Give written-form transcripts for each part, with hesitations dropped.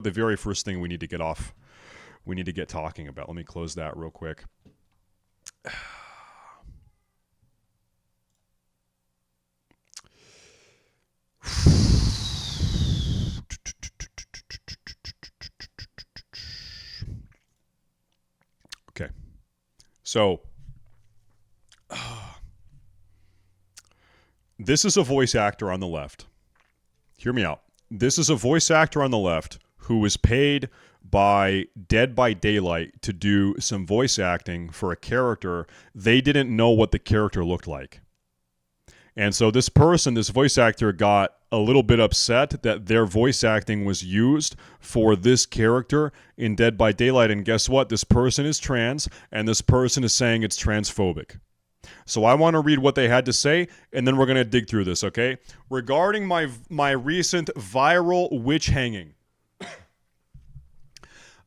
the very first thing we need to get talking about. Let me close that real quick. Okay. So, this is a voice actor on the left. Hear me out. This is a voice actor on the left who was paid by Dead by Daylight to do some voice acting for a character. They didn't know what the character looked like. And so this voice actor, got a little bit upset that their voice acting was used for this character in Dead by Daylight. And guess what? This person is trans, and this person is saying it's transphobic. So I want to read what they had to say, and then we're going to dig through this, okay? Regarding my recent viral witch hanging,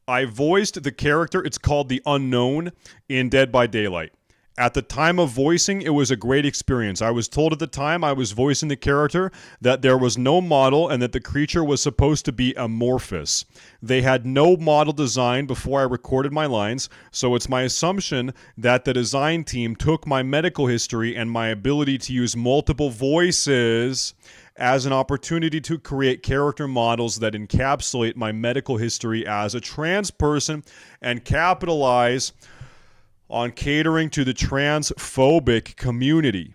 I voiced the character, it's called the Unknown, in Dead by Daylight. At the time of voicing, it was a great experience. I was told at the time I was voicing the character that there was no model and that the creature was supposed to be amorphous. They had no model design before I recorded my lines, so it's my assumption that the design team took my medical history and my ability to use multiple voices as an opportunity to create character models that encapsulate my medical history as a trans person and capitalize on catering to the transphobic community.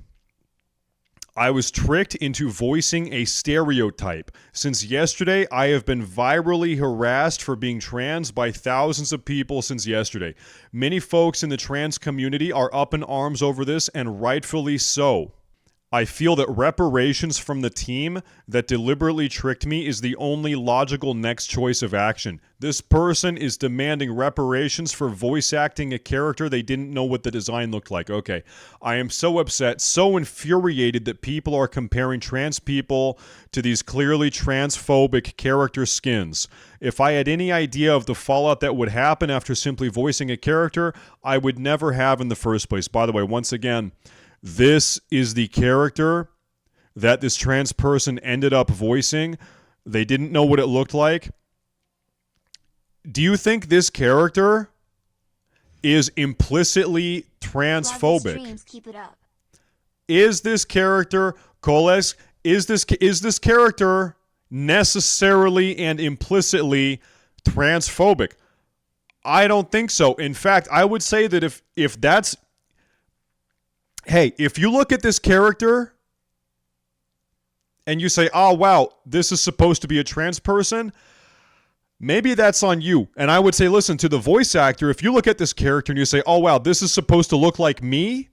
I was tricked into voicing a stereotype. Since yesterday, I have been virally harassed for being trans by thousands of people since yesterday. Many folks in the trans community are up in arms over this, and rightfully so. I feel that reparations from the team that deliberately tricked me is the only logical next choice of action. This person is demanding reparations for voice acting a character they didn't know what the design looked like. Okay, I am so upset, so infuriated that people are comparing trans people to these clearly transphobic character skins. If I had any idea of the fallout that would happen after simply voicing a character, I would never have in the first place. By the way, once again, this is the character that this trans person ended up voicing. They didn't know what it looked like. Do you think this character is implicitly transphobic? Keep it up. Is this character, Coles, is this character necessarily and implicitly transphobic? I don't think so. In fact, I would say that if that's... Hey, if you look at this character and you say, oh, wow, this is supposed to be a trans person, maybe that's on you. And I would say, listen, to the voice actor, if you look at this character and you say, oh, wow, this is supposed to look like me,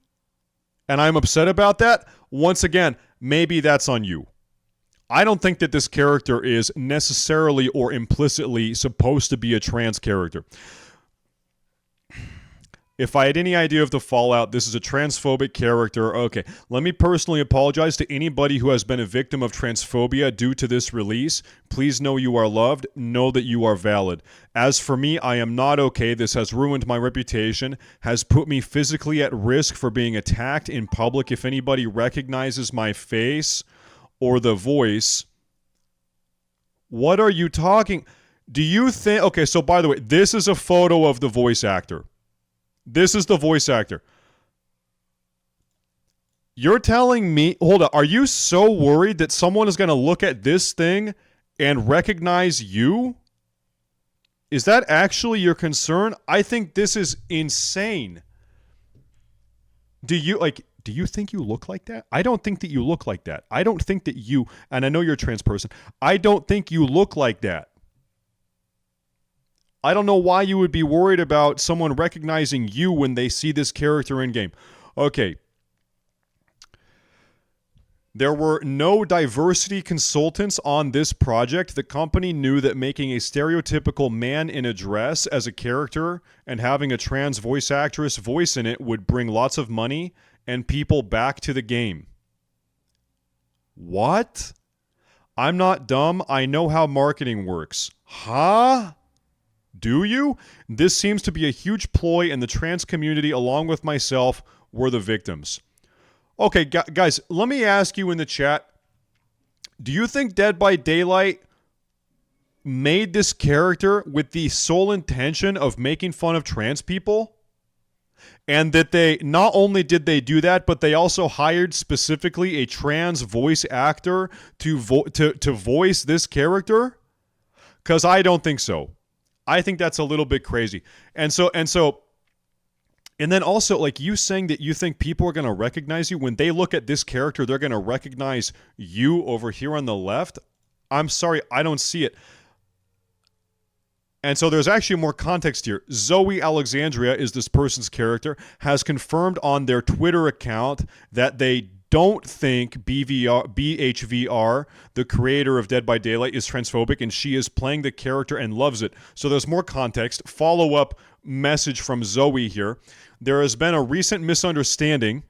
and I'm upset about that, once again, maybe that's on you. I don't think that this character is necessarily or implicitly supposed to be a trans character. If I had any idea of the fallout, this is a transphobic character. Okay, let me personally apologize to anybody who has been a victim of transphobia due to this release. Please know you are loved. Know that you are valid. As for me, I am not okay. This has ruined my reputation, has put me physically at risk for being attacked in public if anybody recognizes my face or the voice. What are you talking? Do you think... Okay, so by the way, this is a photo of the voice actor. This is the voice actor. You're telling me... Hold on. Are you so worried that someone is going to look at this thing and recognize you? Is that actually your concern? I think this is insane. Do you think you look like that? I don't think that you look like that. I don't think that you... And I know you're a trans person. I don't think you look like that. I don't know why you would be worried about someone recognizing you when they see this character in game. Okay. There were no diversity consultants on this project. The company knew that making a stereotypical man in a dress as a character and having a trans voice actress voice in it would bring lots of money and people back to the game. What? I'm not dumb. I know how marketing works. Huh? Do you? This seems to be a huge ploy, and the trans community, along with myself, were the victims. Okay, guys, let me ask you in the chat, do you think Dead by Daylight made this character with the sole intention of making fun of trans people, and that they not only did they do that, but they also hired specifically a trans voice actor to voice this character? Because I don't think so. I think that's a little bit crazy. And then also, like, you saying that you think people are going to recognize you when they look at this character, they're going to recognize you over here on the left. I'm sorry, I don't see it. And so there's actually more context here. Zoe Alexandria is this person's character, has confirmed on their Twitter account that they don't think BHVR, the creator of Dead by Daylight, is transphobic, and she is playing the character and loves it. So there's more context. Follow-up message from Zoe here. There has been a recent misunderstanding.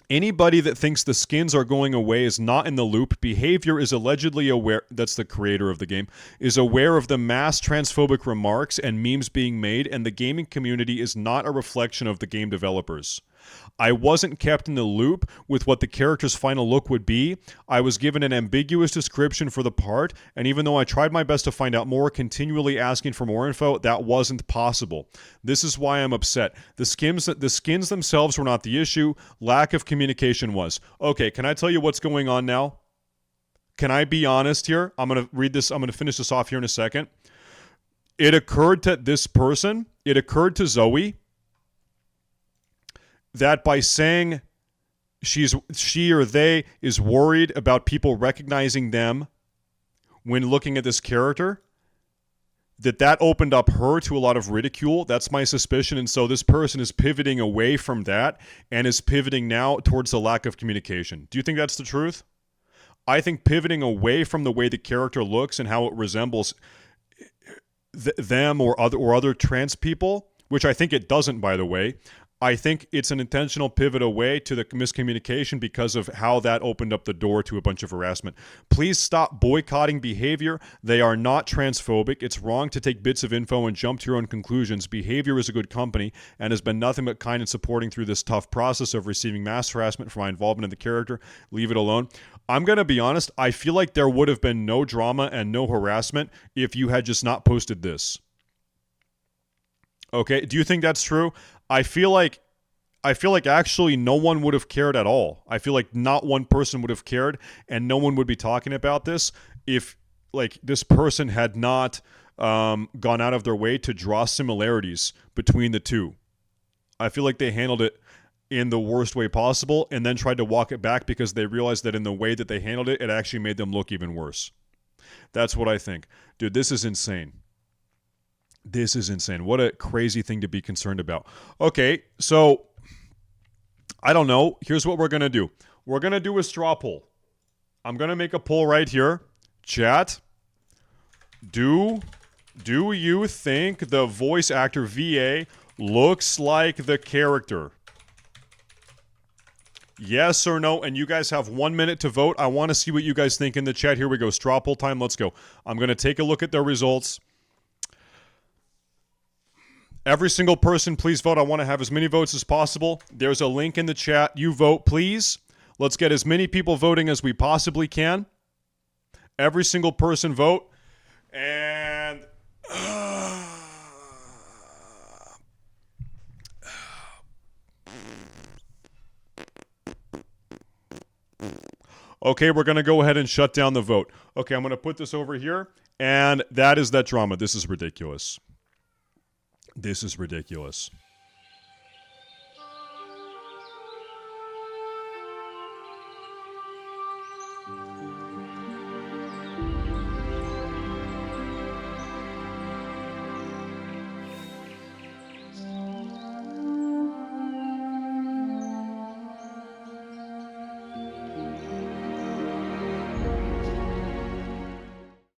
Anybody that thinks the skins are going away is not in the loop. Behavior is allegedly aware, that's the creator of the game, is aware of the mass transphobic remarks and memes being made, and the gaming community is not a reflection of the game developers. I wasn't kept in the loop with what the character's final look would be. I was given an ambiguous description for the part, and even though I tried my best to find out more, continually asking for more info, that wasn't possible. This is why I'm upset. The skins themselves were not the issue. Lack of communication was. Okay, can I tell you what's going on now? Can I be honest here? I'm going to read this. I'm going to finish this off here in a second. It occurred to this person, it occurred to Zoe, that by saying she or they is worried about people recognizing them when looking at this character, that opened up her to a lot of ridicule. That's my suspicion. And so this person is pivoting away from that and is pivoting now towards the lack of communication. Do you think that's the truth? I think pivoting away from the way the character looks and how it resembles them or other trans people, which I think it doesn't, by the way. I think it's an intentional pivot away to the miscommunication because of how that opened up the door to a bunch of harassment. Please stop boycotting behavior. They are not transphobic. It's wrong to take bits of info and jump to your own conclusions. Behavior is a good company and has been nothing but kind and supporting through this tough process of receiving mass harassment for my involvement in the character. Leave it alone. I'm going to be honest. I feel like there would have been no drama and no harassment if you had just not posted this. Okay, do you think that's true? I feel like actually no one would have cared at all. I feel like not one person would have cared, and no one would be talking about this if, like, this person had not gone out of their way to draw similarities between the two. I feel like they handled it in the worst way possible and then tried to walk it back because they realized that in the way that they handled it, it actually made them look even worse. That's what I think. Dude, this is insane. This is insane. What a crazy thing to be concerned about. Okay, so I don't know. Here's what we're going to do. We're going to do a straw poll. I'm going to make a poll right here. Chat, do you think the voice actor VA looks like the character? Yes or no? And you guys have 1 minute to vote. I want to see what you guys think in the chat. Here we go. Straw poll time. Let's go. I'm going to take a look at the results. Every single person, please vote. I want to have as many votes as possible. There's a link in the chat. You vote, please. Let's get as many people voting as we possibly can. Every single person vote. And okay, we're going to go ahead and shut down the vote. Okay, I'm going to put this over here. And that is that drama. This is ridiculous. This is ridiculous.